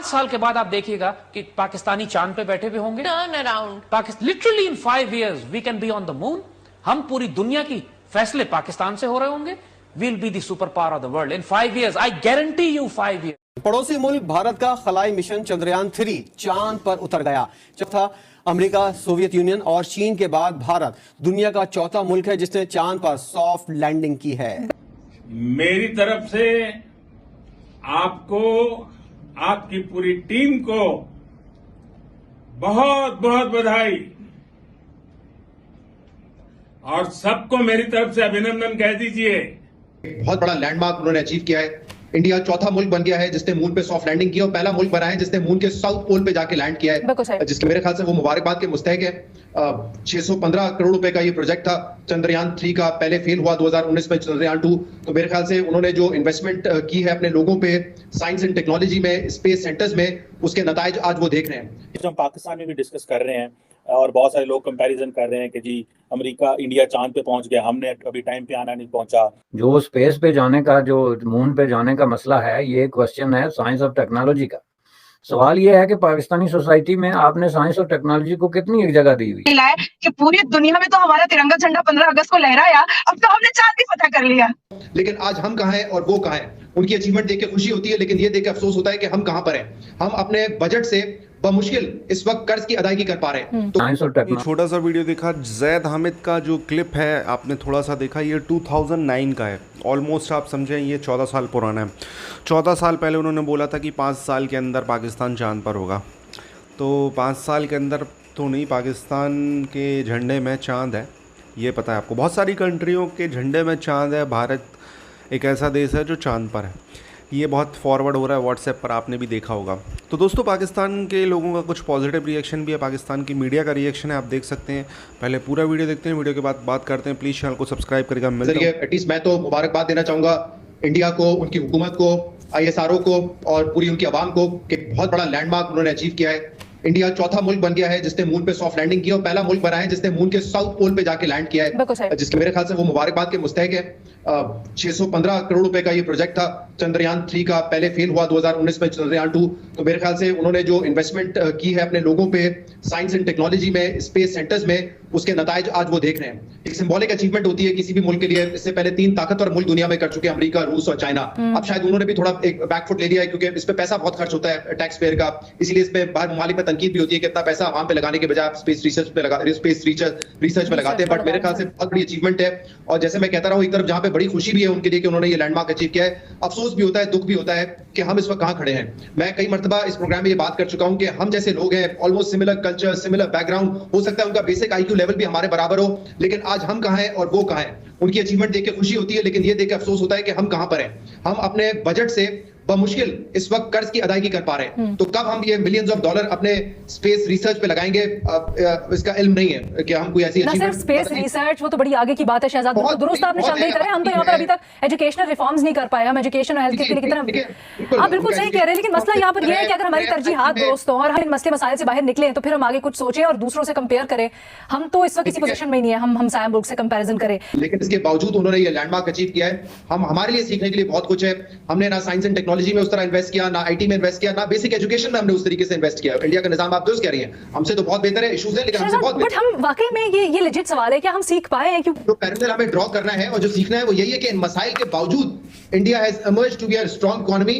साल के बाद आप देखिएगा कि पाकिस्तानी चांद पे बैठे हुए होंगे। Turn around Pakistan literally in 5 years we can be on the moon. हम पूरी दुनिया की फैसले पाकिस्तान से हो रहे होंगे। We'll be the super power of the world in 5 years। I guarantee you 5 years। पड़ोसी मुल्क भारत का खलाई मिशन चंद्रयान-3 चांद पर उतर गया। चौथा अमेरिका, सोवियत यूनियन और चीन के बाद भारत दुनिया का चौथा मुल्क है जिसने चांद पर सॉफ्ट लैंडिंग की है। मेरी तरफ से आपको, आपकी पूरी टीम को बहुत बहुत बधाई और सबको मेरी तरफ से अभिनंदन कह दीजिए। बहुत बड़ा लैंडमार्क उन्होंने अचीव किया है। इंडिया चौथा मुल्क बन गया है जिसने मून पे सॉफ्ट लैंडिंग की और पहला मुल्क बना है जिसने मून के साउथ पोल पे जाके लैंड किया है, जिसके मेरे ख्याल से वो मुबारकबाद के मुस्तहक है। 615 करोड़ रुपए का ये प्रोजेक्ट था। चंद्रयान-3 का पहले फेल हुआ 2019 में चंद्रयान-2। तो मेरे ख्याल से उन्होंने जो इन्वेस्टमेंट की है अपने लोगों पे साइंस एंड टेक्नोलॉजी में, स्पेस सेंटर्स में, उसके नताइज आज वो देख रहे हैं। जो हम पाकिस्तान में भी डिस्कस कर रहे हैं और बहुत सारे लोग कंपैरिजन कर रहे हैं कि जी अमेरिका, इंडिया चांद पे पहुंच गया, हमने अभी टाइम पे आना नहीं पहुंचा। जो स्पेस पे जाने का, जो मून पे जाने का मसला है, ये क्वेश्चन है साइंस और टेक्नोलॉजी का। सवाल ये है कि पाकिस्तानी सोसाइटी में आपने साइंस और टेक्नोलॉजी को कितनी एक जगह दी हुई है कि पूरी दुनिया में तो हमारा तिरंगा झंडा 15 अगस्त को लहराया, अब तो हमने चांद भी फतह कर लिया। लेकिन आज हम कहाँ हैं और वो कहाँ हैं? उनकी अचीवमेंट देख के खुशी होती है, लेकिन ये देख के अफसोस होता है कि हम कहाँ पर हैं। हम अपने बजट से बमुश्किल इस वक्त कर्ज की अदायगी कर पा रहे हैं। तो साइंस और टेक्नोलॉजी। छोटा सा वीडियो देखा, जैद हामिद का जो क्लिप है आपने थोड़ा सा देखा, ये 2009 का है। ऑलमोस्ट आप समझें ये 14 साल पुराना है। 14 साल पहले उन्होंने बोला था कि 5 साल के अंदर पाकिस्तान चांद पर होगा। तो 5 साल के अंदर तो नहीं, पाकिस्तान के झंडे में चांद है, ये पता है आपको। बहुत सारी कंट्रियों के झंडे में चांद है। भारत एक ऐसा देश है जो चांद पर है। ये बहुत फॉरवर्ड हो रहा है व्हाट्सएप पर, आपने भी देखा होगा। तो दोस्तों, पाकिस्तान के लोगों का कुछ पॉजिटिव रिएक्शन भी है, पाकिस्तान की मीडिया का रिएक्शन है, आप देख सकते हैं। पहले पूरा वीडियो देखते हैं, वीडियो के बाद बात करते हैं। प्लीज़ चैनल को सब्सक्राइब करेगा। एटलीस्ट मैं तो मुबारकबाद देना चाहूँगा इंडिया को, उनकी हुकूमत को, ISRO को और पूरी उनकी आवाम को कि बहुत बड़ा लैंडमार्क उन्होंने अचीव किया है। इंडिया चौथा मुल्क बन गया है जिसने मून पे सॉफ्ट लैंडिंग की और पहला मुल्क बना है जिसने मून के साउथ पोल पे जाके लैंड किया है, जिसके मेरे ख्याल से वो मुबारकबाद के मुस्तहक है। 615 करोड़ रुपए का ये प्रोजेक्ट था। चंद्रयान-3 का पहले फेल हुआ 2019 में चंद्रयान-2। तो मेरे ख्याल से उन्होंने जो इन्वेस्टमेंट की है अपने लोगों पे साइंस एंड टेक्नोलॉजी में, स्पेस सेंटर्स में, उसके नताइज आज वो देख रहे हैं। एक सिंबॉलिक अचीवमेंट होती है किसी भी मुल्क के लिए। इससे पहले 3 ताकतवर मुल्क दुनिया में कर चुके हैं, अमेरिका, रूस और चाइना। अब शायद उन्होंने भी थोड़ा एक बैकफुट ले लिया है, क्योंकि इस पे पैसा बहुत खर्च होता है टैक्स पेयर का। इसलिए इस पे बाहर ममालिक में तनकीद भी होती है कि इतना पैसा वहां पे लगाने के बजाय स्पेस रिसर्च में लगाते हैं। बट मेरे ख्याल से बहुत बड़ी अचीवमेंट है। और जैसे मैं कहता रहा हूँ, एक तरफ जहां पे बड़ी खुशी भी है उनके लिए कि उन्होंने ये लैंडमार्क अचीव किया है, अफसोस भी होता है, दुख भी होता है कि हम इस वक्त कहां खड़े हैं। मैं कई मर्तबा इस प्रोग्राम में ये बात कर चुका हूं कि हम जैसे लोग हैं, almost similar culture, similar background, हो सकता है उनका बेसिक IQ लेवल भी हमारे बराबर हो, लेकिन आज हम कहां हैं और वो कहां हैं। उनकी अचीवमेंट देख के खुशी होती है, लेकिन ये देख के अफसोस होता है कि हम कहां पर हैं। हम अपने बजट से बमुश्किल इस वक्त कर्ज की अदायगी कर पा रहे हैं। तो कब हम ये मिलियंस ऑफ डॉलर अपने स्पेस रिसर्च पे लगाएंगे, इसका इल्म नहीं है कि हम कोई ऐसी अचीवमेंट। स्पेस रिसर्च वो तो बड़ी आगे की बात है शहजाद, बिल्कुल दुरुस्त आपने शब्द नहीं करे। हम तो यहाँ पर अभी तक एजुकेशनल रिफॉर्म्स नहीं कर पाए। हम एजुकेशन और हेल्थ केयर के लिए कितना, आप बिल्कुल सही कह रहे हैं। लेकिन मसला यहाँ पर यह है कि अगर हमारी तरजीहात दुरुस्त हो और हम इन मसले मसाइल से बाहर निकले तो फिर हम आगे कुछ सोचें और दूसरों से कंपेयर करें। हम तो इस वक्त किसी पोजीशन में नहीं है हम साया मुल्क से कंपैरिजन करें। लेकिन इसके बावजूद उन्होंने ये लैंडमार्क अचीव किया है। हमारे लिए सीखने के लिए बहुत कुछ है। हमने ना साइंस एंड टेक्नोलॉजी में उस तरह इन्वेस्ट किया, ना IT में इन्वेस्ट किया, ना बेसिक एजुकेशन में हमने उस तरीके से इन्वेस्ट किया। इंडिया का निजाम आप दुरुस्त कह रही हैं, हमसे तो बहुत बेहतर है। इश्यूज है लेकिन हमसे बहुत बेहतर। बट हम वाकई में ये लेजिट सवाल है, क्या हम सीख पाए हैं? क्यों जो पैरेलल हमें ड्रॉ करना है और जो सीखना है वो यही है कि इन मसाइल के बावजूद India has emerged to be a strong economy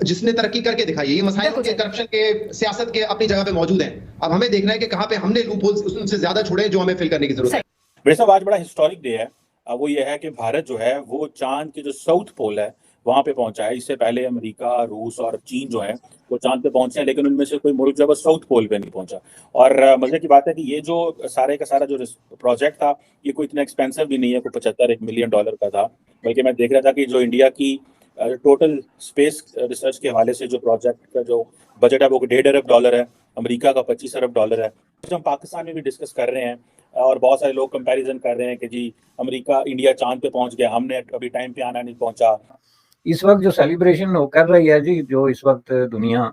जिसने तरक्की करके दिखाई है। ये मसाइल के, करप्शन के, सियासत के अपनी जगह पे मौजूद हैं। अब हमें देखना है कि कहां पे हमने लूप होल्स उनसे ज्यादा छोड़े जो हमें फिल करने की जरूरत है। मेरे साहब आज बड़ा हिस्टोरिक डे है। वो ये है कि भारत जो है वो चांद के जो साउथ पोल है वहां पे पहुंचा है। इससे पहले अमेरिका, रूस और चीन जो है वो चांद पे पहुंचे हैं, लेकिन उनमें से कोई मुल्क जो है साउथ पोल पे नहीं पहुंचा। और मजे की बात है कि ये जो सारे का सारा जो प्रोजेक्ट था ये कोई इतना एक्सपेंसिव भी नहीं है, कोई $75 मिलियन का था। बल्कि मैं देख रहा था कि जो इंडिया की टोटल स्पेस रिसर्च के हवाले से जो प्रोजेक्ट का जो बजट है वो $1.5 अरब है, अमेरिका का $25 अरब है। जो हम पाकिस्तान में भी डिस्कस कर रहे हैं और बहुत सारे लोग कंपैरिजन कर रहे हैं कि जी अमेरिका, इंडिया चांद पे पहुंच गया, हमने अभी टाइम पे आना नहीं पहुंचा। इस वक्त जो सेलिब्रेशन कर रही है जी, जो इस वक्त दुनिया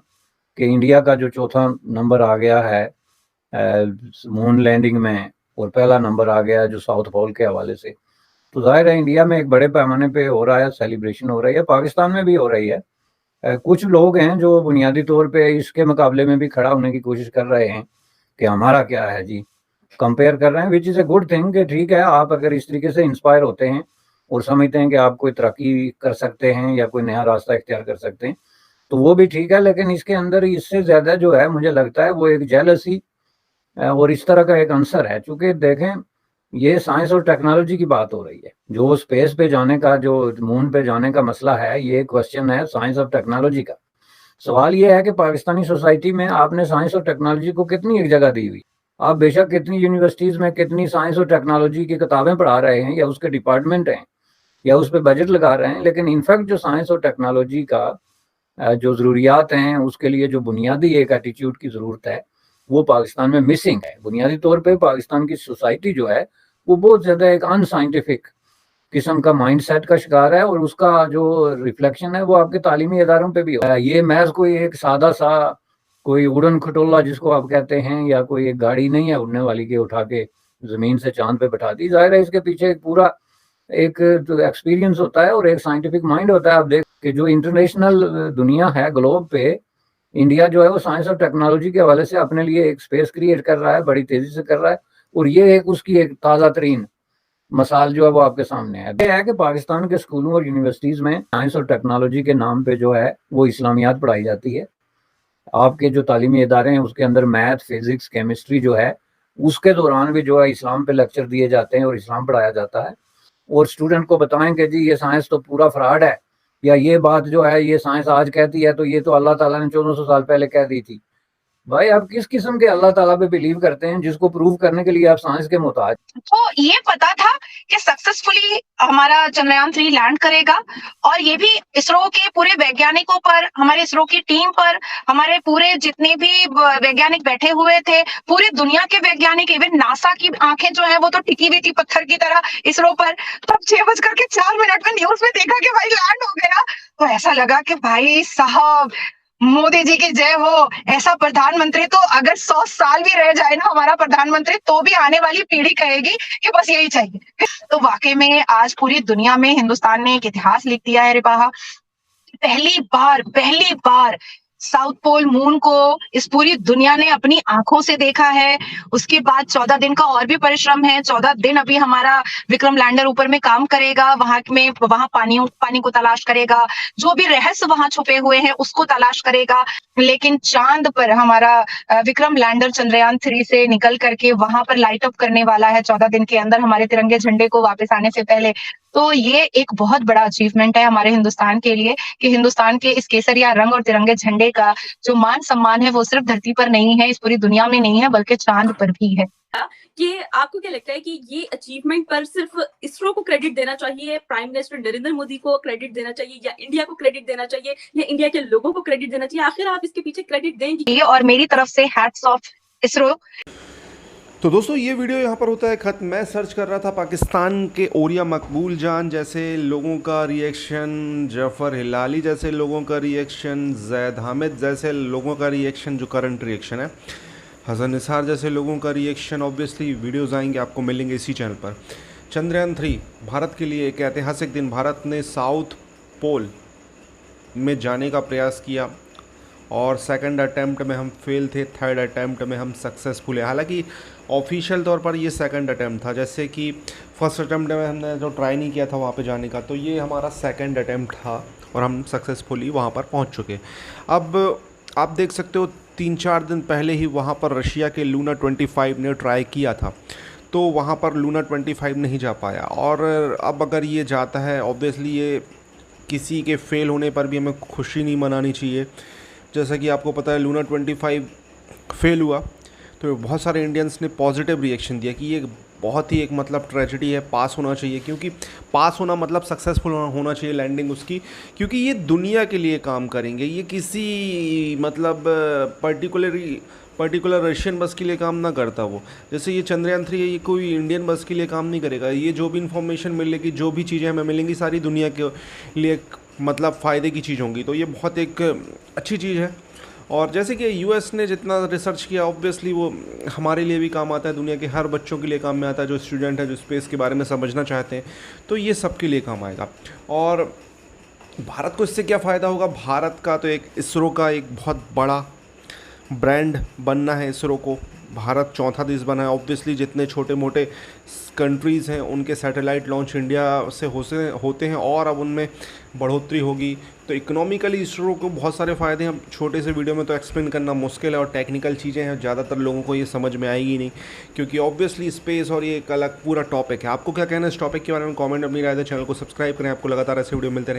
के इंडिया का जो चौथा नंबर आ गया है मून लैंडिंग में और पहला नंबर आ गया है जो साउथ पोल के हवाले से, तो जाहिर है इंडिया में एक बड़े पैमाने पे हो रहा है, सेलिब्रेशन हो रही है, पाकिस्तान में भी हो रही है। कुछ लोग हैं जो बुनियादी तौर पे इसके मुकाबले में भी खड़ा होने की कोशिश कर रहे हैं कि हमारा क्या है जी, कंपेयर कर रहे हैं, which is a good thing कि ठीक है, आप अगर इस तरीके से इंस्पायर होते हैं और समझते हैं कि आप कोई तरक्की कर सकते हैं या कोई नया रास्ता इख्तियार कर सकते हैं, तो वो भी ठीक है। लेकिन इसके अंदर इससे ज़्यादा जो है मुझे लगता है वो एक जेलसी और इस तरह का एक आंसर है। चूँकि देखें, ये साइंस और टेक्नोलॉजी की बात हो रही है, जो स्पेस पे जाने का, जो मून पे जाने का मसला है, ये क्वेश्चन है साइंस और टेक्नोलॉजी का। सवाल ये है कि पाकिस्तानी सोसाइटी में आपने साइंस और टेक्नोलॉजी को कितनी एक जगह दी हुई। आप बेशक कितनी यूनिवर्सिटीज़ में कितनी साइंस और टेक्नोलॉजी की किताबें पढ़ा रहे हैं या उसके डिपार्टमेंट हैं या उस पर बजट लगा रहे हैं, लेकिन इनफैक्ट जो साइंस और टेक्नोलॉजी का जो ज़रूरियात हैं, उसके लिए जो बुनियादी एक एटीट्यूड की ज़रूरत है, वो पाकिस्तान में मिसिंग है। बुनियादी तौर पे पाकिस्तान की सोसाइटी जो है वो बहुत ज़्यादा एक अनसाइंटिफिक किस्म का माइंड सेट का शिकार है और उसका जो रिफ्लेक्शन है वो आपके तालीमी इदारों पे भी हो रहा है। ये महज कोई एक सादा सा कोई उड़न खटोला जिसको आप कहते हैं या कोई एक गाड़ी नहीं है उड़ने वाली के उठा के ज़मीन से चांद पे बैठा दी। ज़ाहिर है इसके पीछे एक पूरा एक एक्सपीरियंस होता है और एक साइंटिफिक माइंड होता है। आप देख कि जो इंटरनेशनल दुनिया है ग्लोब पे, इंडिया जो है वो साइंस और टेक्नोलॉजी के हवाले से अपने लिए एक स्पेस क्रिएट कर रहा है, बड़ी तेज़ी से कर रहा है, और ये एक उसकी एक ताज़ा तरीन मसाल जो है वो आपके सामने है। यह है कि पाकिस्तान के स्कूलों और यूनिवर्सिटीज़ में साइंस और टेक्नोलॉजी के नाम पे जो है वो इस्लामियात पढ़ाई जाती है। आपके जो तालीमी इदारे हैं उसके अंदर मैथ, फिज़िक्स, केमिस्ट्री जो है उसके दौरान भी जो है इस्लाम पे लेक्चर दिए जाते हैं और इस्लाम पढ़ाया जाता है। और स्टूडेंट को बताएं कि जी ये साइंस तो पूरा फ्रॉड है, या ये बात जो है ये साइंस आज कहती है तो ये तो अल्लाह ताला ने 1400 साल पहले कह दी थी। भाई आप किस किस्म के अल्लाह ताला पे बिलीव करते हैं जिसको प्रूव करने के लिए आप साइंस के मोहताज? तो ये पता था कि सक्सेसफुली हमारा चंद्रयान 3 लैंड करेगा, और ये भी इसरो के पूरे वैज्ञानिकों पर, हमारे इसरो की टीम पर, हमारे पूरे जितने भी वैज्ञानिक बैठे हुए थे, पूरी दुनिया के वैज्ञानिक, इवन नासा की आंखें जो है वो तो टिकी हुई थी पत्थर की तरह इसरो पर। तब 6:04 में न्यूज में देखा कि भाई लैंड हो गया, तो ऐसा लगा कि भाई साहब मोदी जी की जय हो। ऐसा प्रधानमंत्री तो अगर 100 साल भी रह जाए ना हमारा प्रधानमंत्री, तो भी आने वाली पीढ़ी कहेगी कि बस यही चाहिए। तो वाकई में आज पूरी दुनिया में हिंदुस्तान ने एक इतिहास लिख दिया है रिपाहा। पहली बार साउथ पोल मून को इस पूरी दुनिया ने अपनी आंखों से देखा है। उसके बाद 14 दिन का और भी परिश्रम है। 14 दिन अभी हमारा विक्रम लैंडर ऊपर में काम करेगा, वहां पानी को तलाश करेगा, जो भी रहस्य वहां छुपे हुए हैं उसको तलाश करेगा। लेकिन चांद पर हमारा विक्रम लैंडर चंद्रयान 3 से निकल करके वहां पर लाइट अप करने वाला है 14 दिन के अंदर हमारे तिरंगे झंडे को वापस आने से पहले। तो ये एक बहुत बड़ा अचीवमेंट है हमारे हिंदुस्तान के लिए कि हिंदुस्तान के इस केसरिया रंग और तिरंगे झंडे का जो मान सम्मान है वो सिर्फ धरती पर नहीं है, इस पूरी दुनिया में नहीं है, बल्कि चांद पर भी है। कि आपको क्या लगता है कि ये अचीवमेंट पर सिर्फ इसरो को क्रेडिट देना चाहिए, प्राइम मिनिस्टर नरेंद्र मोदी को क्रेडिट देना चाहिए, या इंडिया को क्रेडिट देना चाहिए, या इंडिया के लोगों को क्रेडिट देना चाहिए? आखिर आप इसके पीछे क्रेडिट देंगे? और मेरी तरफ से हैट्स ऑफ इसरो। तो दोस्तों ये वीडियो यहाँ पर होता है ख़त्म। मैं सर्च कर रहा था पाकिस्तान के ओरिया मकबूल जान जैसे लोगों का रिएक्शन, जफ़र हिलाली जैसे लोगों का रिएक्शन, जैद हामिद जैसे लोगों का रिएक्शन जो करंट रिएक्शन है, हसन निसार जैसे लोगों का रिएक्शन। ऑब्वियसली वीडियोज़ आएंगे, आपको मिलेंगे इसी चैनल पर। चंद्रयान 3 भारत के लिए एक ऐतिहासिक दिन। भारत ने साउथ पोल में जाने का प्रयास किया और सेकंड अटैम्प्ट में हम फेल थे, थर्ड अटैम्प्ट में हम सक्सेसफुल है। हालांकि ऑफिशियल तौर पर ये सेकंड अटैम्प्ट था, जैसे कि फर्स्ट अटैम्प्ट में हमने जो ट्राई नहीं किया था वहाँ पे जाने का, तो ये हमारा सेकंड अटैम्प्ट था और हम सक्सेसफुली वहाँ पर पहुँच चुके। अब आप देख सकते हो 3-4 दिन पहले ही वहाँ पर रशिया के लूना 25 ने ट्राई किया था, तो वहाँ पर लूना 25 नहीं जा पाया। और अब अगर ये जाता है, ऑब्वियसली ये किसी के फेल होने पर भी हमें खुशी नहीं मनानी चाहिए। जैसा कि आपको पता है लूना 25 फेल हुआ तो बहुत सारे इंडियंस ने पॉजिटिव रिएक्शन दिया कि ये बहुत ही एक मतलब ट्रेजेडी है, पास होना चाहिए, क्योंकि पास होना मतलब सक्सेसफुल होना चाहिए लैंडिंग उसकी, क्योंकि ये दुनिया के लिए काम करेंगे, ये किसी मतलब पर्टिकुलर रशियन बस के लिए काम ना करता वो। जैसे ये चंद्रयान 3 है, ये कोई इंडियन बस के लिए काम नहीं करेगा। ये जो भी इंफॉर्मेशन मिलेगी, जो भी चीज़ें हमें मिलेंगी, सारी दुनिया के लिए मतलब फ़ायदे की चीज़ होंगी, तो ये बहुत एक अच्छी चीज़ है। और जैसे कि यूएस ने जितना रिसर्च किया, ऑब्वियसली वो हमारे लिए भी काम आता है, दुनिया के हर बच्चों के लिए काम में आता है जो स्टूडेंट है, जो स्पेस के बारे में समझना चाहते हैं, तो ये सबके लिए काम आएगा। और भारत को इससे क्या फ़ायदा होगा? भारत का तो एक इसरो का एक बहुत बड़ा ब्रांड बनना है इसरो को। भारत चौथा देश बना है। ऑब्वियसली जितने छोटे मोटे कंट्रीज़ हैं उनके सैटेलाइट लॉन्च इंडिया से होते हैं और अब उनमें बढ़ोतरी होगी, तो इकोनॉमिकली इसरो को बहुत सारे फ़ायदे हैं। अब छोटे से वीडियो में तो एक्सप्लेन करना मुश्किल है और टेक्निकल चीज़ें हैं, ज़्यादातर लोगों को ये समझ में आएगी नहीं, क्योंकि ऑब्वियसली स्पेस और ये एक अलग पूरा टॉपिक है। आपको क्या कहना है इस टॉपिक के बारे में? कमेंट अपनी राय दें, चैनल को सब्सक्राइब करें, आपको लगातार ऐसे वीडियो मिलते रहेंगे।